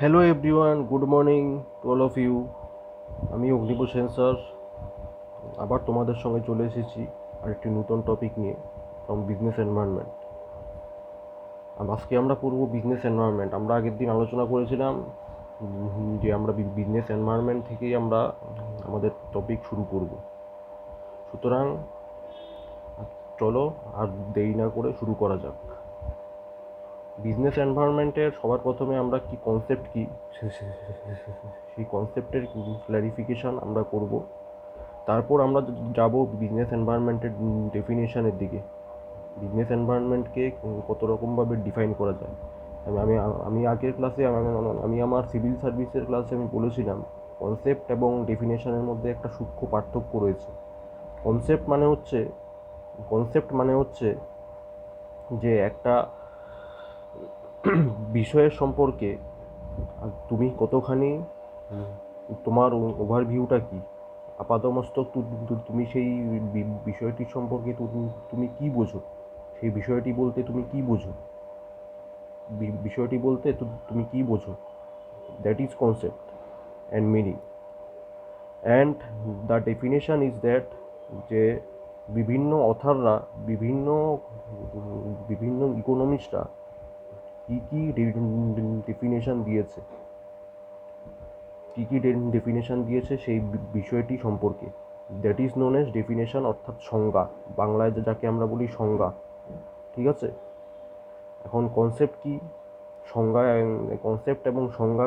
Hello everyone, good morning to all of you. আমি অগ্নিপুর sensor আবার তোমাদের সঙ্গে চলে এসেছি আরেকটি নতুন টপিক নিয়ে, ফ্রম বিজনেস এনভায়রনমেন্ট। আজকে আমরা পড়ব বিজনেস এনভায়রনমেন্ট। আমরা আগের দিন আলোচনা করেছিলাম যে আমরা বিজনেস এনভায়রনমেন্ট থেকেই আমরা আমাদের টপিক শুরু করব। সুতরাং চলো আর দেরি না করে শুরু করা যাক। বিজনেস এনভায়রনমেন্টের সবার প্রথমে আমরা কি কনসেপ্ট কি সেই কনসেপ্টের ক্ল্যারিফিকেশান আমরা করব। তারপর আমরা যাব বিজনেস এনভায়রনমেন্টের ডেফিনেশনের দিকে। বিজনেস এনভায়রনমেন্টকে কত রকমভাবে ডিফাইন করা যায়। আমি আমি আমি আগের ক্লাসে আমি আমার সিভিল সার্ভিসের ক্লাসে আমি বলেছিলাম কনসেপ্ট এবং ডেফিনেশনের মধ্যে একটা সূক্ষ্ম পার্থক্য রয়েছে। কনসেপ্ট মানে হচ্ছে যে একটা বিষয়ের সম্পর্কে তুমি কতখানি, তোমার ওভারভিউটা কি, আপাতমস্তক তুমি সেই বিষয়টি সম্পর্কে তুমি কি বোঝো, সেই বিষয়টি বলতে তুমি কি বোঝো, বিষয়টি বলতে তুমি কি বোঝো, that is concept and meaning. And the definition is that, যে বিভিন্ন অথাররা, বিভিন্ন বিভিন্ন ইকোনমিস্টরা কী কী ডেফিনেশন দিয়েছে, কী কী ডেফিনেশন দিয়েছে সেই বিষয়টি সম্পর্কে। That is known as definition, অর্থাৎ সংজ্ঞা, বাংলায় যাকে আমরা বলি সংজ্ঞা। ঠিক আছে। এখন কনসেপ্ট কি, সংজ্ঞা, কনসেপ্ট এবং সংজ্ঞা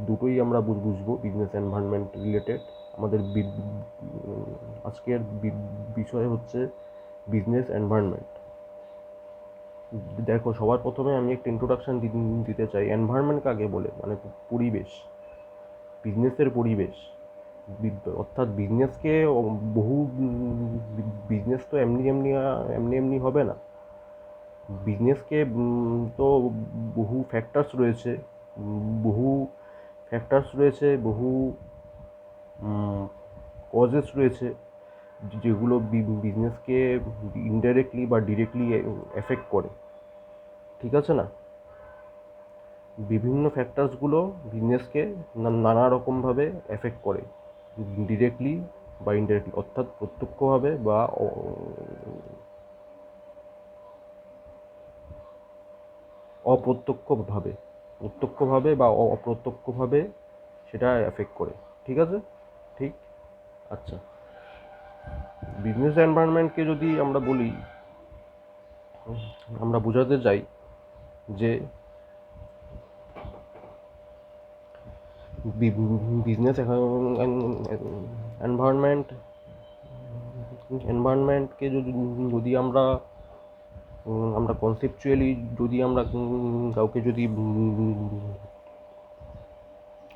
দুটোই আমরা বুঝবো বিজনেস এনভায়রনমেন্ট রিলেটেড। আমাদের আজকের বিষয় হচ্ছে বিজনেস এনভায়রনমেন্ট। দেখো, সবার প্রথমে আমি একটা ইন্ট্রোডাকশন দিতে চাই। এনভায়রনমেন্ট কাকে বলে, মানে পরিবেশ, বিজনেসের পরিবেশ। অর্থাৎ বিজনেসকে বহু বিজনেস তো এমনি এমনি এমনি এমনি হবে না। বিজনেসকে তো বহু ফ্যাক্টরস রয়েছে, বহু বহু কজেস রয়েছে, যেগুলো বিজনেসকে ইনডাইরেক্টলি বা ডিরেক্টলি এফেক্ট করে। ঠিক আছে না? বিভিন্ন ফ্যাক্টরসগুলো বিজনেসকে নানা রকমভাবে এফেক্ট করে, ডিরেক্টলি বা ইনডাইরেক্টলি, অর্থাৎ প্রত্যক্ষভাবে বা অপ্রত্যক্ষভাবে, প্রত্যক্ষভাবে বা অপ্রত্যক্ষভাবে সেটা এফেক্ট করে। ঠিক আছে? ঠিক। আচ্ছা, বিজনেস এনভায়রনমেন্টকে যদি আমরা বলি, আমরা বোঝাতে চাই যে বিজনেস এনভায়রনমেন্ট এনভায়রনমেন্টকে যদি আমরা আমরা কনসেপচুয়ালি যদি আমরা কাউকে যদি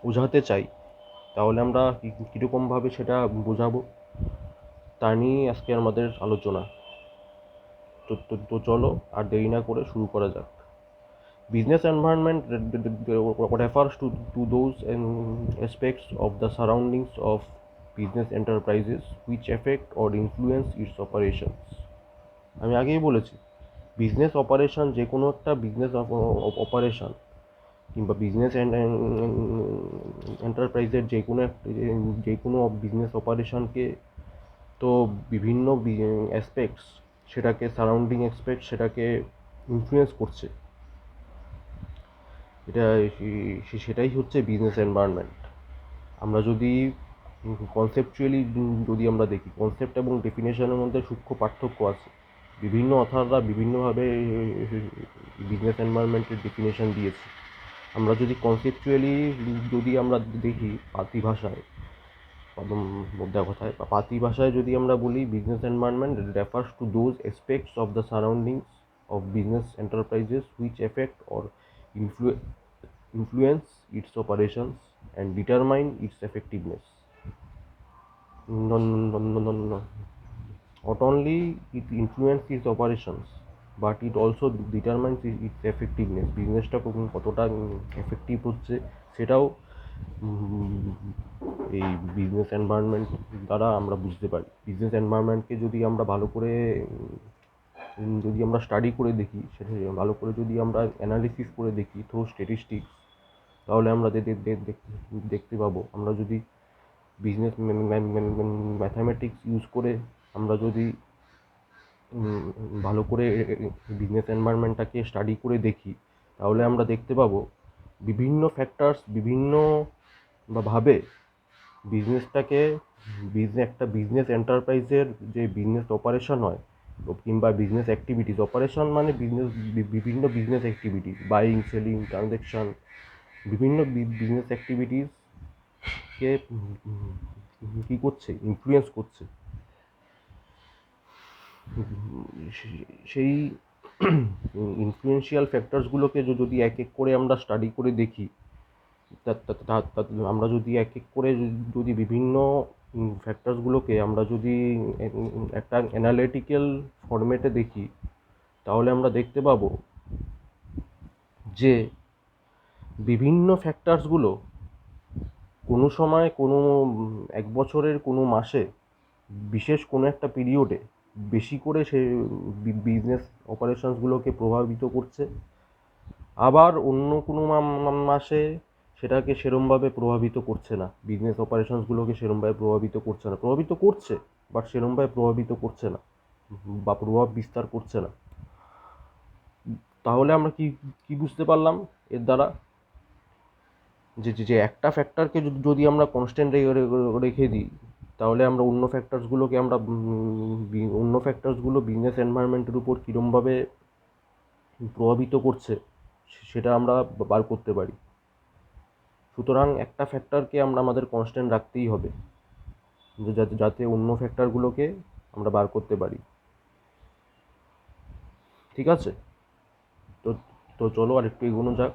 বোঝাতে চাই, তাহলে আমরা কীরকমভাবে সেটা বোঝাবো, তা নিয়েই আজকে আমাদের আলোচনা। তো চলো আর দেরি না করে শুরু করা যাক। Business environment refers to those aspects of the surroundings of business enterprises which affect or influence its operations. আমি আগেই বলেছি, বিজনেস অপারেশন, যে কোনো একটা বিজনেস অপারেশন কিংবা বিজনেস এন্টারপ্রাইজের যে কোনো বিজনেস অপারেশনকে তো বিভিন্ন অ্যাসপেক্টস, সেটাকে সারাউন্ডিং অ্যাসপেক্ট সেটাকে ইনফ্লুয়েন্স করছে। এটা সেটাই হচ্ছে বিজনেস এনভায়রনমেন্ট। আমরা যদি কনসেপচুয়ালি যদি আমরা দেখি, কনসেপ্ট এবং ডেফিনেশনের মধ্যে সূক্ষ্ম পার্থক্য আছে। বিভিন্ন অথাররা বিভিন্নভাবে বিজনেস এনভায়রনমেন্টের ডেফিনেশন দিয়েছে। আমরা যদি কনসেপচুয়ালি যদি আমরা দেখি পাতি ভাষায়, কথায় পাতি ভাষায় যদি আমরা বলি, business environment refers to those aspects of the surroundings of business enterprises which effect or influence its operations and determine its effectiveness. No, no, no, no, no. Not only it influences its operations, but it also determines its effectiveness. বিজনেসটা কতটা effective হচ্ছে সেটাও এই business environment দ্বারা আমরা বুঝতে পারি। Business এনভায়রনমেন্টকে যদি আমরা ভালো করে যদি আমরা স্টাডি করে দেখি, সেটা ভালো করে যদি আমরা অ্যানালিসিস করে দেখি থ্রু স্ট্যাটিস্টিক্স, তাহলে আমরা দেখতে পাবো, আমরা যদি বিজনেস ম্যাথামেটিক্স ইউজ করে আমরা যদি ভালো করে বিজনেস এনভায়রনমেন্টটাকে স্টাডি করে দেখি, তাহলে আমরা দেখতে পাবো বিভিন্ন ফ্যাক্টরস বিভিন্ন ভাবে বিজনেসটাকে একটা বিজনেস এন্টারপ্রাইজের যে বিজনেস অপারেশন হয় কিংবা বিজনেস অ্যাক্টিভিটিস, অপারেশন মানে বিজনেস, বিভিন্ন business activities, buying selling transaction, বিভিন্ন বিজনেস অ্যাক্টিভিটিসকে কী করছে, ইনফ্লুয়েন্স করছে। সেই ইনফ্লুয়েন্সিয়াল ফ্যাক্টরসগুলোকে যদি এক এক করে আমরা স্টাডি করে দেখি, আমরা যদি এক এক করে যদি বিভিন্ন ফ্যাক্টরসগুলোকে আমরা যদি একটা অ্যানালিটিক্যাল ফরম্যাটে দেখি, তাহলে আমরা দেখতে পাবো যে বিভিন্ন ফ্যাক্টরসগুলো কোনো সময় কোনো এক বছরের কোনো মাসে বিশেষ কোনো একটা পিরিয়ডে বেশি করে সে বিজনেস অপারেশনসগুলোকে প্রভাবিত করছে, আবার অন্য কোনো মাসে সেটাকে সেরমভাবে প্রভাবিত করছে না, বিজনেস অপারেশনসগুলোকে সেরমভাবে প্রভাবিত করছে না, প্রভাবিত করছে বাট সেরমভাবে প্রভাবিত করছে না বা প্রভাব বিস্তার করছে না। তাহলে আমরা কি কি বুঝতে পারলাম এর দ্বারা, যে যে একটা ফ্যাক্টরকে যদি আমরা কনস্ট্যান্ট রেখে দিই, তাহলে আমরা অন্য ফ্যাক্টরসগুলো বিজনেস এনভায়রনমেন্টের উপর কীরমভাবে প্রভাবিত করছে সেটা আমরা বার করতে পারি। সুতরাং একটা ফ্যাক্টরকে আমরা আমাদের কনস্ট্যান্ট রাখতেই হবে, যাতে অন্য ফ্যাক্টরগুলোকে আমরা বার করতে পারি। ঠিক আছে, তো তো চলো আর একটু এগোনো যাক।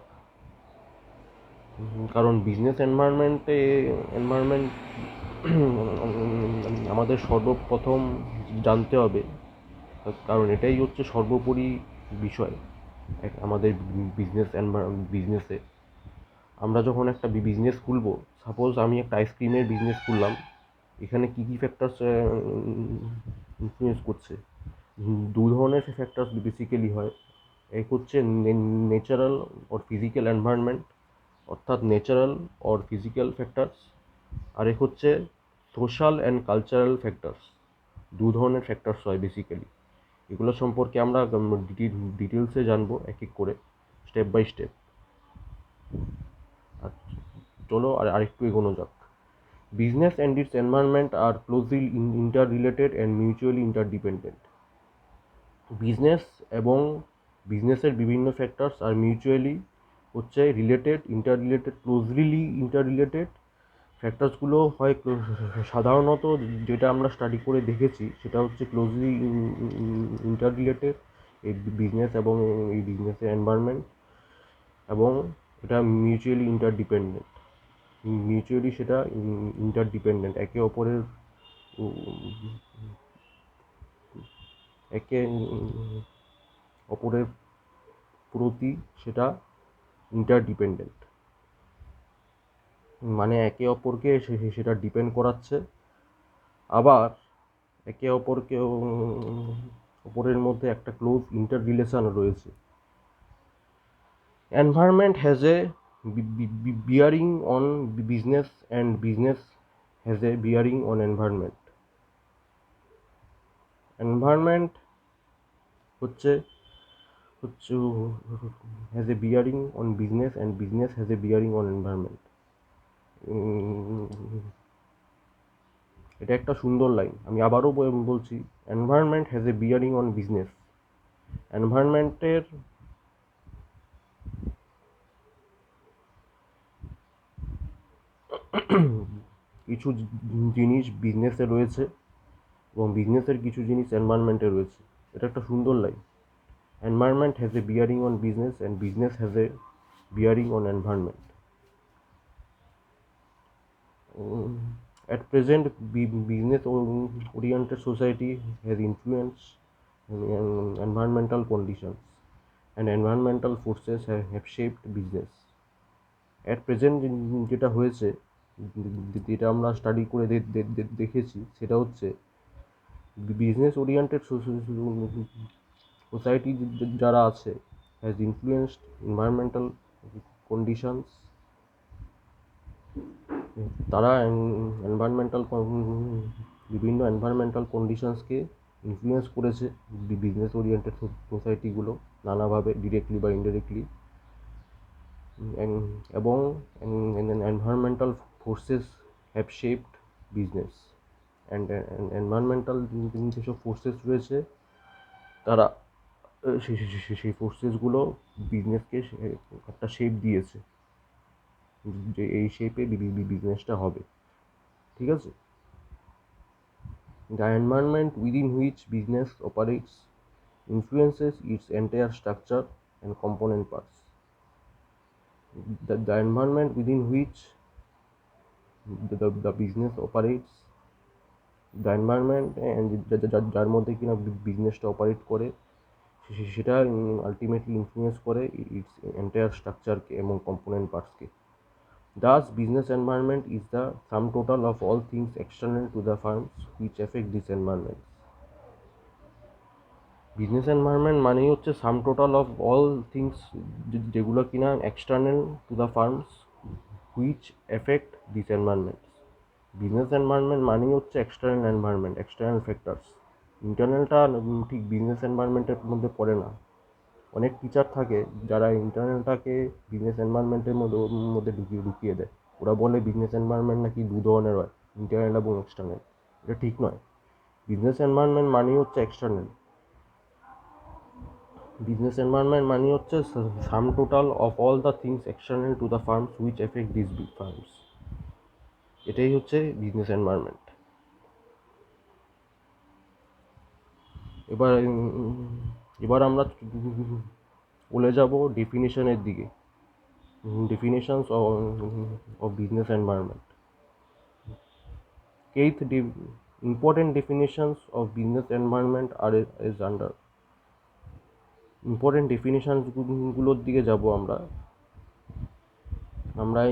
কারণ বিজনেস এনভায়রনমেন্ট আমাদের সর্বপ্রথম জানতে হবে, কারণ এটাই হচ্ছে সর্বোপরি বিষয় আমাদের বিজনেসে। আমরা যখন একটা বিজনেস খুলবো, সাপোজ আমি একটা আইসক্রিমের বিজনেস খুললাম, এখানে কী কী ফ্যাক্টরস ইনফ্লুয়েন্স করছে? দু ধরনের ফ্যাক্টরস বেসিক্যালি হয়। এক হচ্ছে ন্যাচারাল অর ফিজিক্যাল এনভায়রনমেন্ট, অর্থাৎ ন্যাচারাল অর ফিজিক্যাল ফ্যাক্টরস, আর এক হচ্ছে সোশ্যাল অ্যান্ড কালচারাল ফ্যাক্টরস। দু ধরনের ফ্যাক্টরস হয় বেসিক্যালি। এগুলো সম্পর্কে আমরা ডিটেলসে জানবো এক এক করে, স্টেপ বাই স্টেপ। আর চলো আরেকটু এগোনো যাক। বিজনেস অ্যান্ড ইটস এনভায়রনমেন্ট আর closely interrelated and mutually interdependent. Business এবং বিজনেসের বিভিন্ন ফ্যাক্টরস আর মিউচুয়ালি হচ্ছে ক্লোজলি ইন্টাররিলেটেড। ফ্যাক্টরসগুলো হয় সাধারণত যেটা আমরা স্টাডি করে দেখেছি সেটা হচ্ছে ক্লোজলি ইন্টাররিলেটেড এই বিজনেস এবং এই বিজনেসের এনভায়রনমেন্ট, এবং এটা মিউচুয়ালি সেটা ইন্টারডিপেন্ডেন্ট, একে অপরের প্রতি সেটা ইন্টারডিপেন্ডেন্ট, মানে একে অপরকে সেটা ডিপেন্ড করাচ্ছে, আবার একে অপরের মধ্যে একটা ক্লোজ ইন্টার রিলেশন রয়েছে। Environment has a bearing on business and business has a bearing on environment. Environment হচ্ছে has a bearing on business and business has a bearing on environment. এটা একটা সুন্দর লাইন, আমি আবারও বলছি, environment has a bearing on business. এনভায়রনমেন্টের কিছু জিনিস বিজনেসে রয়েছে এবং বিজনেসের কিছু জিনিস এনভায়রনমেন্টে রয়েছে। এটা একটা সুন্দর line. Environment has a bearing on business and business has a bearing on environment. At present, business oriented society has influenced environmental conditions, and environmental forces have shaped business. At present যেটা হয়েছে, যেটা আমরা study করে দেখেছি, সেটা হচ্ছে business oriented society যারা আছে হ্যাজ ইনফ্লুয়েন্সড এনভায়রনমেন্টাল কন্ডিশনস তারা এনভায়রনমেন্টাল বিভিন্ন এনভায়রনমেন্টাল কন্ডিশনসকে ইনফ্লুয়েন্স করেছে বিজনেস ওরিয়েন্টেড সোসাইটিগুলো নানাভাবে, ডিরেক্টলি বা ইনডিরেক্টলি। এবং environmental forces have shaped business and environmental যেসব ফোর্সেস রয়েছে তারা সেই ফোর্সেসগুলো বিজনেসকে একটা শেপ দিয়েছে যে এই শেপে বিজনেসটা হবে, ঠিক আছে। The environment within which business operates influences its entire structure and component parts. The environment within which the business operates, the environment and যার মধ্যে কিনা বিজনেসটা অপারেট করে সেটা আলটিমেটলি ইনফ্লুয়েন্স করে ইটস এন্টায়ার স্ট্রাকচারকে এবং component পার্টসকে। Thus, business environment is the sum total of all things external to the firms which affect this environment. Business environment মানেই হচ্ছে sum total of all things যেগুলো কিনা external to the firms which affect this environment. Business environment মানেই হচ্ছে external environment, external factors. ইন্টারনালটা ঠিক business এনভায়রনমেন্টের মধ্যে পড়ে না। অনেক টিচার থাকে যারা ইন্টারনালটাকে বিজনেস এনভায়রনমেন্টের মধ্যে ঢুকিয়ে দেয়। ওরা বলে বিজনেস এনভায়রনমেন্ট নাকি দু ধরনের হয়, ইন্টারনাল এবং এক্সটার্নাল। এটা ঠিক নয়। বিজনেস এনভায়রনমেন্ট মানেই হচ্ছে এক্সটার্নাল। বিজনেস এনভায়রনমেন্ট মানে হচ্ছে sum total of all the things external to the firms which affect this big firms. এটাই হচ্ছে বিজনেস এনভায়রনমেন্ট। এবার এবার আমরা চলে যাব ডেফিনেশনের দিকে। Definitions of business environment. Important definitions of business environment are is under. Important ডেফিনেশনগুলোর দিকে যাব আমরা।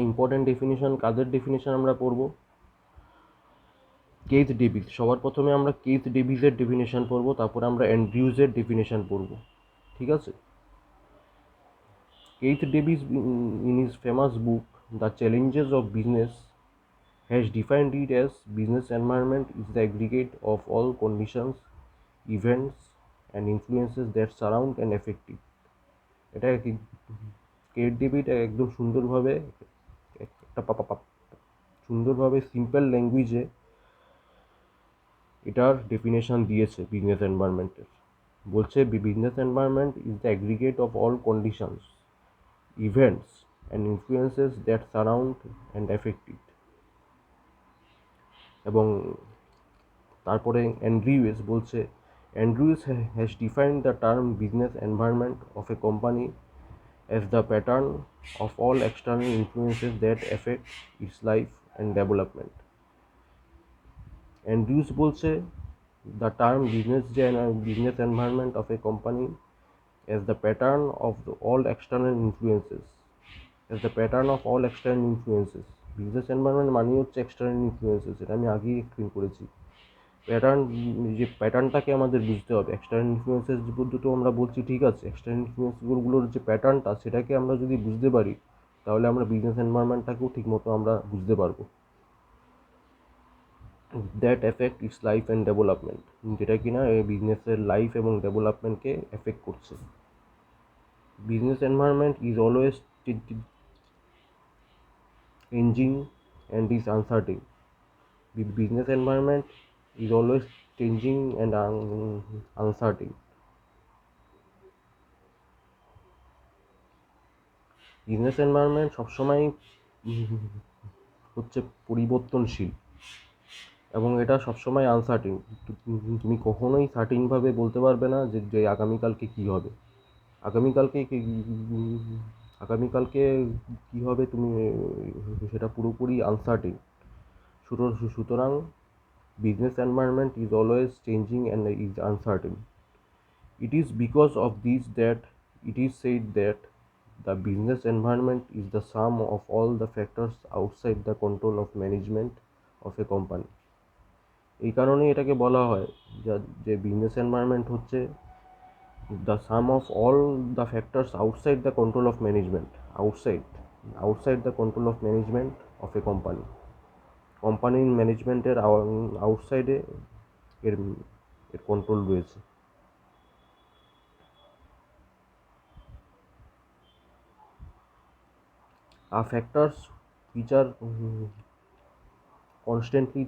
ইম্পর্টেন্ট ডেফিনেশন, কাদের ডেফিনেশন আমরা পড়ব? Keith Davis. সবার প্রথমে আমরা কেইথ ডেভিসের ডেফিনেশন পড়ব, তারপরে আমরা অ্যান্ড্রিউজের ডেফিনেশন পড়ব, ঠিক আছে। Keith Davis in his famous book The Challenges of Business has defined it as business environment is the aggregate of all conditions, events and influences that surround and affect it. এটা Keith David একদম সুন্দরভাবে simple ল্যাঙ্গুয়েজে এটার definition দিয়েছে business এনভায়রনমেন্টের। বলছে business environment is the aggregate of all conditions, events and influences that surround and affect it. এবং তারপরে অ্যান্ড্রিউস বলছে, Andrews has defined the term business environment of a company as the pattern of all external influences that affect its life and development. Andrews বলছে, the term business environment of a company as the pattern of all external influences. Business environment মানে হচ্ছে external influences. এটা আমি আগেই explain করেছি। যে প্যাটার্নটাকে আমাদের বুঝতে হবে। এক্সটার্নাল ইনফ্লুয়েন্সেস তো আমরা বলছি ঠিক আছে, এক্সটার্নাল ইনফ্লুয়েন্সগুলোর যে প্যাটার্নটা সেটাকে আমরা যদি বুঝতে পারি তাহলে আমরা বিজনেস এনভায়রনমেন্টটাকেও ঠিকমতো আমরা বুঝতে পারবো। That effect it's life and development, যেটা কিনা বিজনেসের লাইফ এবং ডেভেলপমেন্টকে এফেক্ট করছে। Business environment is always changing and is uncertain. Business environment is always changing and uncertain. Business environment সবসময় হচ্ছে পরিবর্তনশীল এবং এটা সবসময় আনসার্টেন। তুমি কখনোই সার্টেনভাবে বলতে পারবে না যে আগামীকালকে কী হবে। আগামীকালকে কী হবে তুমি সেটা পুরোপুরি আনসার্টেন। সুতরাং business environment is always changing and is uncertain. It is because of this that it is said that the business environment is the sum of all the factors outside the control of management of a company. এই কারণেই এটাকে বলা হয় যে business environment হচ্ছে the some of all the factors outside the control of management, outside the control of management of a company. কোম্পানির ম্যানেজমেন্টের আউটসাইডে এর এর কন্ট্রোল রয়েছে। আর factors which are constantly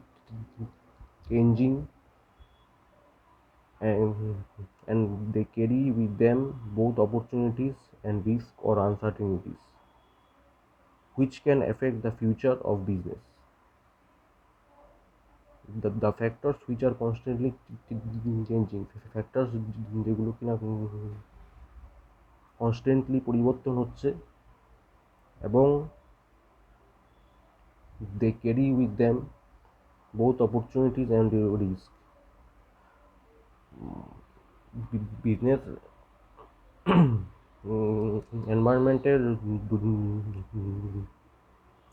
changing, and they carry with them both opportunities and risk or uncertainties which can affect the future of business. The factors which are constantly changing, factors যেগুলো কিনা constantly পরিবর্তন হচ্ছে এবং they carry with them both opportunities and risk. বিজনেস এনভায়রনমেন্টের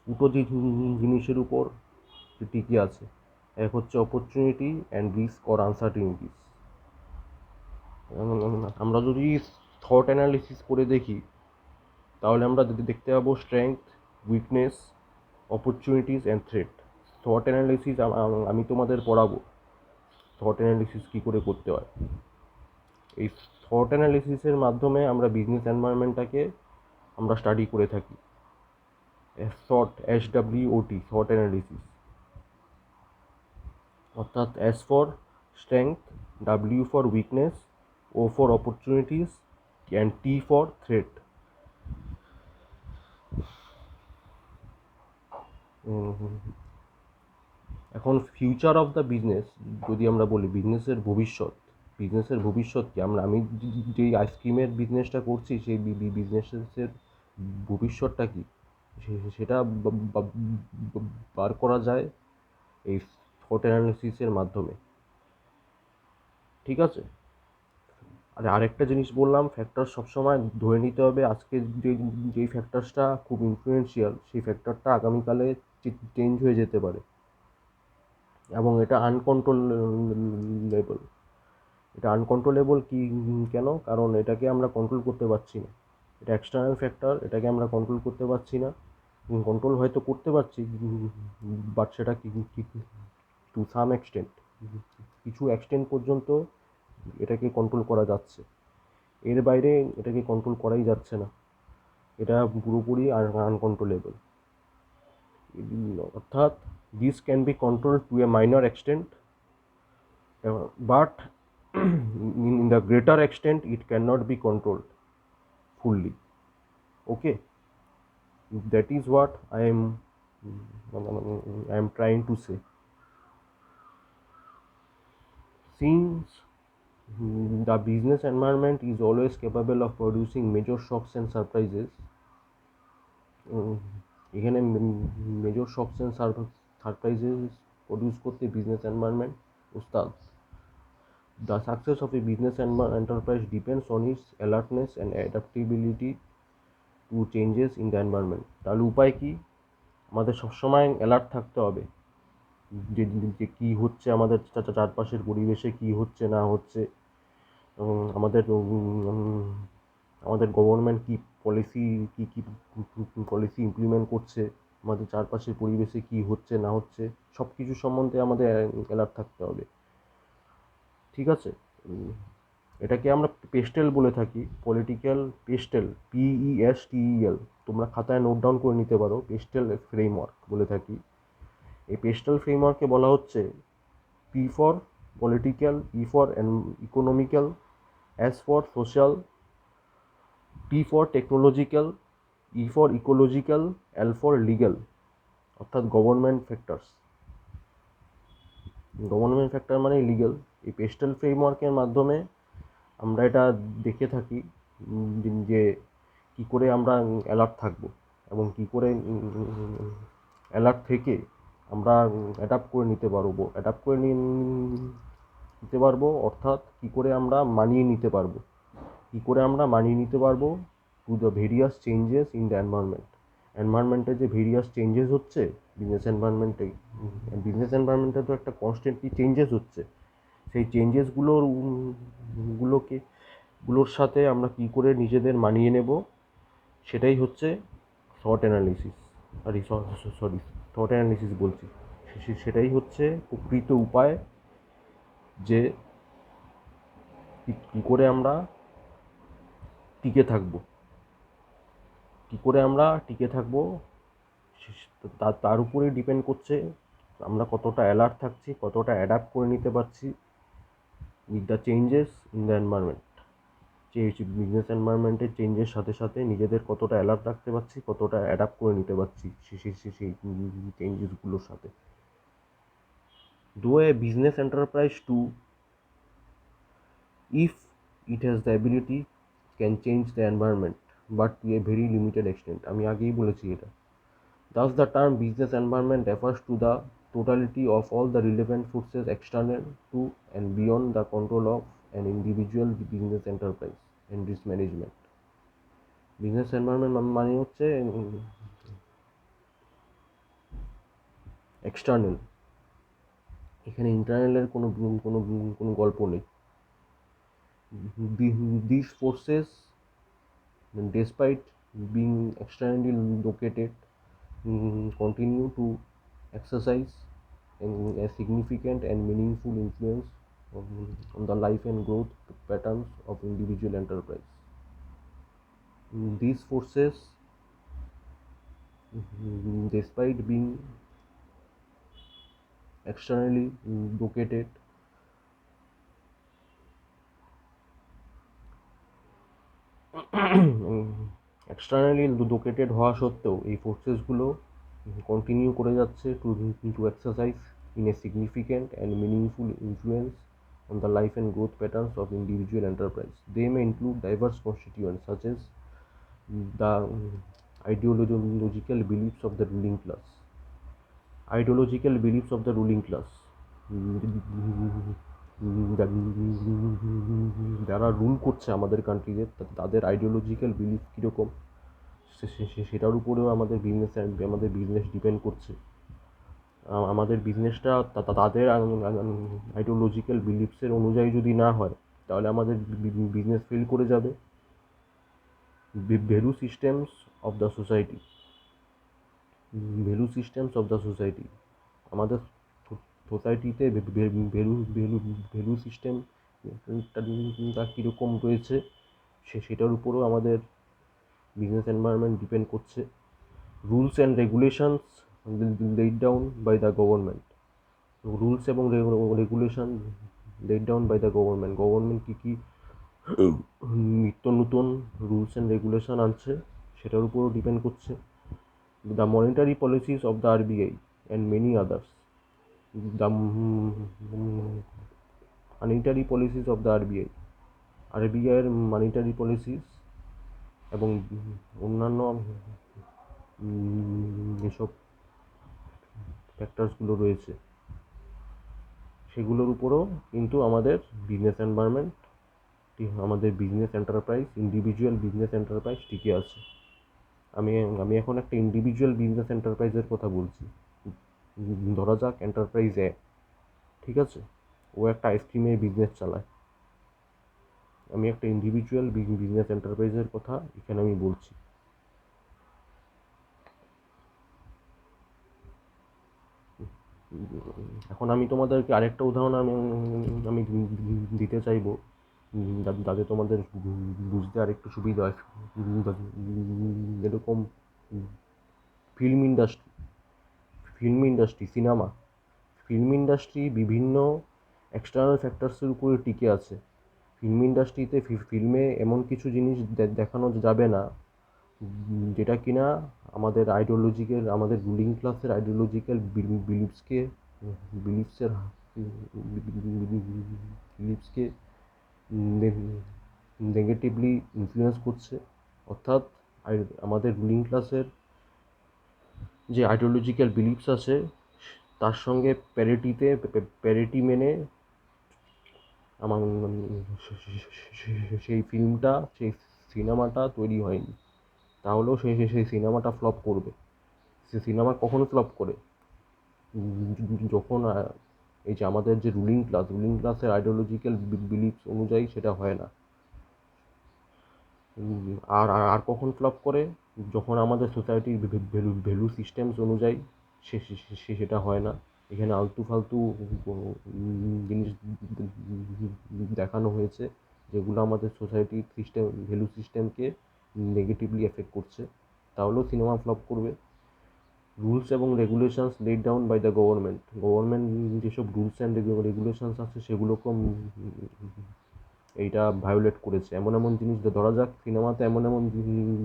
দুটো জিনিসের উপর টিকে আছে, এক হচ্ছে opportunity and risk or uncertainties. আমরা যদি থট অ্যানালিসিস করে দেখি তাহলে আমরা দেখতে পাবো strength, weakness, opportunities and threat. Thought analysis আমি তোমাদের পড়াবো থট অ্যানালিসিস কী করে করতে হয়। এই থট অ্যানালিসিসের মাধ্যমে আমরা বিজনেস এনভায়রনমেন্টটাকে আমরা স্টাডি করে থাকি। SWOT থট অ্যানালিসিস, অর্থাৎ S for strength, W for weakness, O for opportunities and T for threat. এখন ফিউচার অফ দ্য বিজনেস যদি আমরা বলি, বিজনেসের ভবিষ্যৎ কি, আমি যেই আইসক্রিমের বিজনেসটা করছি সেই বিজনেসের ভবিষ্যৎটা কি সেটা বার করা যায় এই থট অ্যানালিসিসের মাধ্যমে। ঠিক আছে, আরেকটা জিনিস বললাম, ফ্যাক্টর সবসময় ধরে নিতে হবে আজকে যেই ফ্যাক্টরসটা খুব ইনফ্লুয়েন্সিয়াল সেই ফ্যাক্টরটা আগামীকালে চেঞ্জ হয়ে যেতে পারে এবং এটা আনকন্ট্রোলেবল কি কেন? কারণ এটাকে আমরা কন্ট্রোল করতে পারছি না, এটা এক্সটার্নাল ফ্যাক্টর, এটাকে আমরা কন্ট্রোল করতে পারছি না। কন্ট্রোল হয়তো করতে পারছি বাট সেটা টু সাম এক্সটেন্ট, কিছু এক্সটেন্ট পর্যন্ত এটাকে কন্ট্রোল করা যাচ্ছে, এর বাইরে এটাকে কন্ট্রোল করাই যাচ্ছে না, এটা পুরোপুরি আনকন্ট্রোলেবল। অর্থাৎ this can be control to a minor extent but in the greater extent it cannot be controlled fully. Okay, that is what I am trying to say. Since the business environment is always capable of producing major shocks and surprises, এখানে major shocks and surprises produce করতে business environment উস্তাদ। The success of a business enterprise depends on its alertness and adaptability to changes in the environment. তাহলে উপায় কি? আমাদের সবসময় alert থাকতে হবে যে কী হচ্ছে আমাদের চারপাশের পরিবেশে, কী হচ্ছে না হচ্ছে, আমাদের গভর্নমেন্ট কী পলিসি ইমপ্লিমেন্ট করছে, আমাদের চারপাশের পরিবেশে কী হচ্ছে না হচ্ছে, সব কিছু সম্বন্ধে আমাদের অ্যালার্ট থাকতে হবে। ঠিক আছে, এটাকে আমরা পেস্টেল বলে থাকি, পলিটিক্যাল পেস্টেল, PESTEL, তোমরা খাতায় নোট ডাউন করে নিতে পারো, পেস্টেল ফ্রেমওয়ার্ক বলে থাকি। এই পেস্টেল ফ্রেমওয়ার্কে বলা হচ্ছে P for political, E for economical, S for social, T for technological, E for ecological, L for legal, অর্থাৎ গভর্নমেন্ট ফ্যাক্টর মানে লিগ্যাল। এই পেস্টেল ফ্রেমওয়ার্কের মাধ্যমে আমরা এটা দেখে থাকি যে কী করে আমরা অ্যালার্ট থাকব এবং কী করে অ্যালার্ট থেকে আমরা অ্যাডাপ্ট করে নিতে পারবো, অর্থাৎ কী করে আমরা মানিয়ে নিতে পারবো to the various changes in the এনভায়রনমেন্টে যে ভেরিয়াস চেঞ্জেস হচ্ছে বিজনেস এনভায়রনমেন্টে তো একটা কনস্ট্যান্টলি চেঞ্জেস হচ্ছে, সেই চেঞ্জেসগুলোর সাথে আমরা কী করে নিজেদের মানিয়ে নেব সেটাই হচ্ছে থট অ্যানালিসিস বলছি। সেটাই হচ্ছে প্রকৃত উপায় যে কী করে আমরা টিকে থাকবো, কী করে আমরা টিকে থাকবো তার উপরেই ডিপেন্ড করছে আমরা কতটা অ্যালার্ট থাকছি, কতটা অ্যাডাপ্ট করে নিতে পারছি with the changes in the environment. Business এনভায়রনমেন্টের চেঞ্জের সাথে সাথে নিজেদের কতটা অ্যালার্ট রাখতে পারছি, কতটা অ্যাডাপ্ট করে নিতে পারছি সেই চেঞ্জেসগুলোর সাথে। Though a business enterprise too, if it has the ability, can change the environment, but to a very limited extent. আমি আগেই বলেছি এটা। Thus the term business environment refers to the totality of all the relevant forces external to and beyond the control of an individual business enterprise and risk management. Business environment মানে হচ্ছে external, এখানে ইন্টারনালের কোনো গল্প নেই। These forces, despite being externally located, continue to exercise a significant and meaningful influence on the life and growth patterns of individual enterprise. These forces, despite being externally located, externally located হওয়া সত্ত্বেও এই ফোর্সেসগুলো continue করে যাচ্ছে to exercise in a significant and meaningful influence on the life and growth patterns of individual enterprise. They may include diverse constituents such as the ideological beliefs of the ruling class. Ideological beliefs of the ruling class. যারা rule করছে আমাদের কান্ট্রিতে তাদের ideological belief কীরকম সেটার উপরেও আমাদের business depend করছে। আমাদের বিজনেসটা তাদের আইডিওলজিক্যাল বিলিফসের অনুযায়ী যদি না হয় তাহলে আমাদের বিজনেস ফেল করে যাবে। Value systems of the society, value systems of the society, আমাদের সোসাইটিতে ভ্যালু সিস্টেমটা কীরকম রয়েছে সেটার উপরেও আমাদের বিজনেস এনভায়রনমেন্ট ডিপেন্ড করছে। Rules and regulations laid down by the government, rules এবং regulation laid down by the government কী কী নিত্য নতুন রুলস অ্যান্ড রেগুলেশন আনছে সেটার উপরও ডিপেন্ড করছে। The monetary policies of the RBI and many others, the monetary policies of the আরবিআইয়ের মনিটারি পলিসিস এবং অন্যান্য যেসব ফ্যাক্টরসগুলো রয়েছে সেগুলোর উপরও কিন্তু আমাদের বিজনেস এনভায়রনমেন্ট, আমাদের business enterprise, individual business enterprise টিকে আছে। আমি এখন একটা ইন্ডিভিজুয়াল বিজনেস এন্টারপ্রাইজের কথা বলছি। ধরা যাক এন্টারপ্রাইজ এ, ঠিক আছে, ও একটা আইসক্রিমের বিজনেস চালায়। আমি একটা ইন্ডিভিজুয়াল বিজনেস এন্টারপ্রাইজের কথা এখানে আমি বলছি। এখন আমি তোমাদেরকে আরেকটা উদাহরণ আমি দিতে চাইবো যাতে তোমাদের বুঝতে আরেকটু সুবিধা হয়। যেরকম ফিল্ম ইন্ডাস্ট্রি, ফিল্ম ইন্ডাস্ট্রি বিভিন্ন এক্সটার্নাল ফ্যাক্টরসের উপরে টিকে আছে। ফিল্ম ইন্ডাস্ট্রিতে ফিল্মে এমন কিছু জিনিস দেখানো যাবে না যেটা কিনা আমাদের আমাদের রুলিং ক্লাসের আইডিওলজিক্যাল বিলিভসকে নেগেটিভলি ইনফ্লুয়েন্স করছে। অর্থাৎ আমাদের রুলিং ক্লাসের যে আইডিওলজিক্যাল বিলিভস আছে তার সঙ্গে প্যারিটি মেনে আমার সেই সিনেমাটা তৈরি হয়নি। তাহলেও সেই সিনেমাটা ফ্লপ করবে। সে সিনেমা কখনো ফ্লপ করে যখন এই যে আমাদের যে রুলিং ক্লাসের আইডিওলজিক্যাল বিলিভস অনুযায়ী সেটা হয় না। আর কখন ফ্লপ করে যখন আমাদের সোসাইটির ভ্যালু সিস্টেমস অনুযায়ী সেটা হয় না। এখানে আলতু ফালতু জিনিস দেখানো হয়েছে যেগুলো আমাদের সোসাইটির ভ্যালু সিস্টেমকে নেগেটিভলি এফেক্ট করছে, তাহলেও সিনেমা ফ্লপ করবে। রুলস এবং regulations laid down by the government যেসব রুলস অ্যান্ড রেগুলেশনস আছে সেগুলোকে এইটা ভায়োলেট করেছে। এমন এমন জিনিস ধরা যাক, সিনেমাতে এমন এমন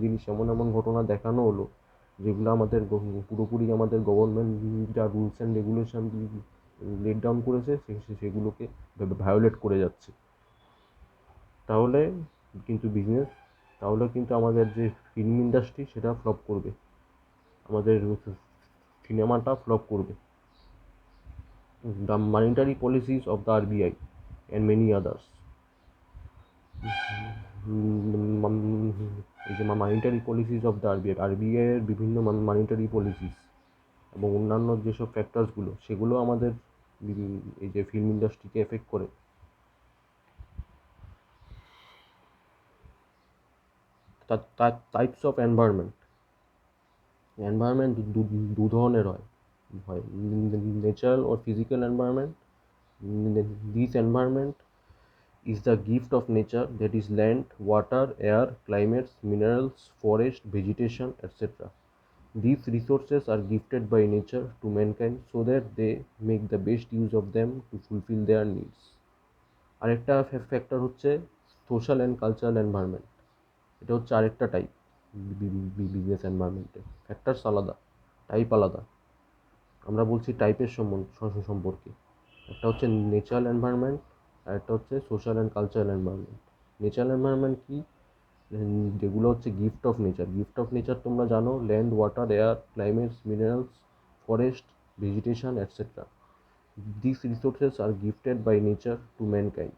জিনিস, এমন এমন ঘটনা দেখানো হলো যেগুলো আমাদের পুরোপুরি আমাদের গভর্নমেন্ট যা rules and regulation let down করেছে সেগুলোকে ভায়োলেট করে যাচ্ছে। তাহলে কিন্তু তাহলে কিন্তু আমাদের যে ফিল্ম ইন্ডাস্ট্রি সেটা ফ্লপ করবে, আমাদের সিনেমাটা ফ্লপ করবে। The monetary policies of the RBI and many others, এই যে monetary policies of the RBI এর বিভিন্ন মনিটারি পলিসিস এবং অন্যান্য যেসব ফ্যাক্টরসগুলো সেগুলো আমাদের এই যে ফিল্ম ইন্ডাস্ট্রিকে এফেক্ট করে। টাইপস অফ এনভায়রনমেন্ট দু ধরনের হয়, natural or physical environment. This environment is the gift of nature, that is land, water, air, climates, minerals, forest, vegetation, etc. These resources are gifted by nature to mankind so that they make the best use of them to fulfill their needs. আরেকটা factor হচ্ছে social and cultural environment. এটা হচ্ছে আরেকটা type business এনভায়রনমেন্টের। Factors আলাদা, type আলাদা। আমরা বলছি টাইপের সম্পর্কে। একটা হচ্ছে ন্যাচারাল এনভায়রনমেন্ট আর একটা হচ্ছে social and cultural environment. Natural environment কি? যেগুলো হচ্ছে গিফট অফ নেচার তোমরা জানো, land, water, air, climates, minerals, forest, vegetation, etcetera. This resources are gifted by nature to mankind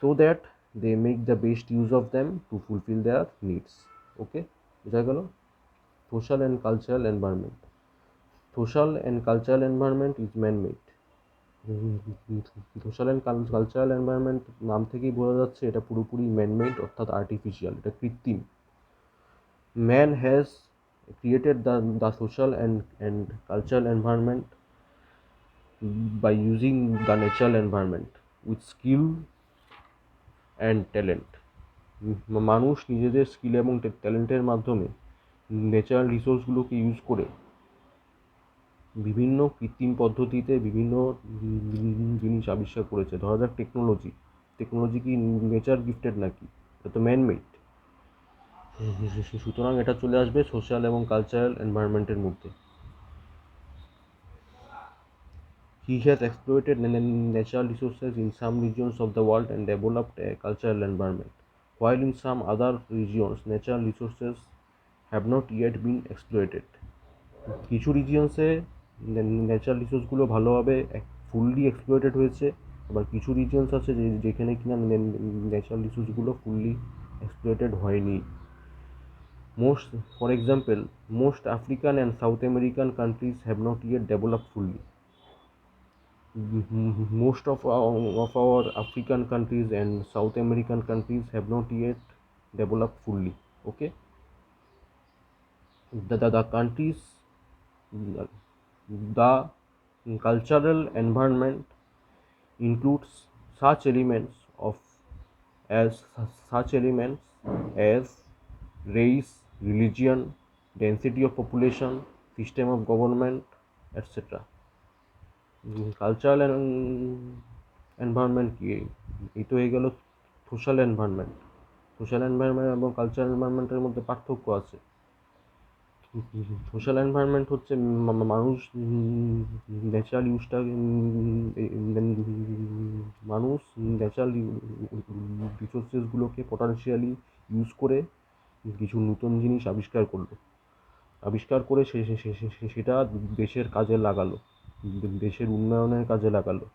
so that they make the best use of them to fulfill their needs. ওকে, বোঝা গেল? Social and cultural environment. Social and cultural environment is man made. Social and cultural environment নাম থেকেই বোঝা যাচ্ছে এটা পুরোপুরি man-made, অর্থাৎ artificial, এটা কৃত্রিম। Man has created the social and cultural environment by using the natural environment with skill and talent. মানুষ নিজেদের স্কিল এবং ট্যালেন্টের মাধ্যমে ন্যাচারাল রিসোর্সগুলোকে ইউজ করে বিভিন্ন কৃত্রিম পদ্ধতিতে বিভিন্ন জিনিস আবিষ্কার করেছে। ধরা যাক টেকনোলজি কি নেচার গিফটেড নাকি? এটা তো ম্যানমেড। সুতরাং এটা চলে আসবে সোশ্যাল এবং কালচারাল এনভায়রনমেন্টের মধ্যে। He has exploited natural resources in some regions of the world and developed a cultural environment, while in some other regions natural resources have not yet been exploited. কিছু রিজিয়ন্সে natural রিসোর্সগুলো ভালোভাবে fully exploited হয়েছে, আবার কিছু regions আছে যেখানে কিনা natural রিসোর্সগুলো fully exploited হয়নি। For example, most African and South American countries have not yet developed fully. Most of our African countries and South American countries have not yet developed fully. Okay, the countries, the cultural environment includes such elements of as such elements as race, religion, density of population, system of government, etc. Cultural environment কি? এই তো হয়ে গেল social environment. Social environment এবং cultural এনভায়রনমেন্টের মধ্যে পার্থক্য আছে। Social environment হচ্ছে মানুষ ন্যাচারাল ইউজটা মানুষ ন্যাচারাল রিসোর্সেসগুলোকে পটেনশিয়ালি ইউজ করে কিছু নতুন জিনিস আবিষ্কার করে সেটা দেশের কাজে লাগালো, দেশের উন্নয়নের কাজে লাগালো।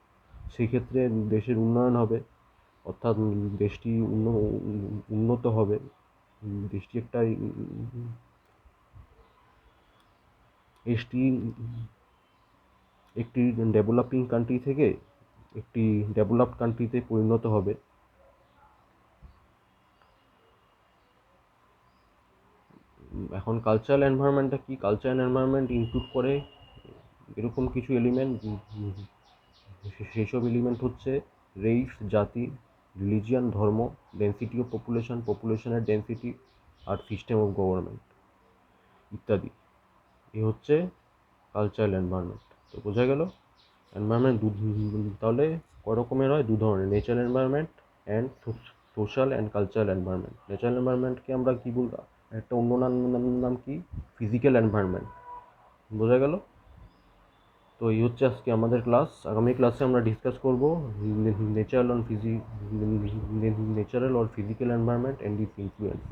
সেই ক্ষেত্রে দেশের উন্নয়ন হবে, অর্থাৎ দেশটি উন্নত হবে। দেশটি একটি ডেভেলপিং কান্ট্রি থেকে একটি ডেভেলপড কান্ট্রিতে পরিণত হবে। এখন কালচারাল এনভায়রনমেন্টটা কি? কালচারাল এনভায়রনমেন্ট ইনক্লুড করে এরকম কিছু এলিমেন্ট, সেসব এলিমেন্ট হচ্ছে রেস, জাতি, রিলিজিয়ান, ধর্ম, ডেন্সিটি অফ পপুলেশন, পপুলেশনের ডেন্সিটি, আর সিস্টেম অফ গভর্নমেন্ট ইত্যাদি। এই হচ্ছে কালচারাল এনভায়রনমেন্ট। তো বোঝা গেল এনভায়রনমেন্ট তাহলে কয় রকমের হয়? দু ধরনের, nature environment and social and cultural environment. Natural এনভায়রনমেন্টকে আমরা কী বললাম, একটা অন্য নাম কি, ফিজিক্যাল এনভায়রনমেন্ট। বোঝা গেল? তো এই হচ্ছে আজকে আমাদের ক্লাস। আগামী ক্লাসে আমরা ডিসকাস করব natural or physical environment and it's influence.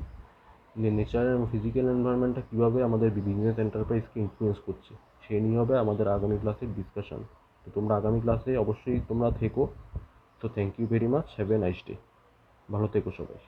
Natural এবং ফিজিক্যাল এনভায়রনমেন্টটা কীভাবে আমাদের বিজনেস এন্টারপ্রাইজকে ইনফ্লুয়েন্স করছে, সে নিয়ে হবে আমাদের আগামী ক্লাসের ডিসকাশন। তো তোমরা আগামী ক্লাসে অবশ্যই তোমরা থেকো। তো thank you very much, have a nice day. ভালো থেকো সবাই।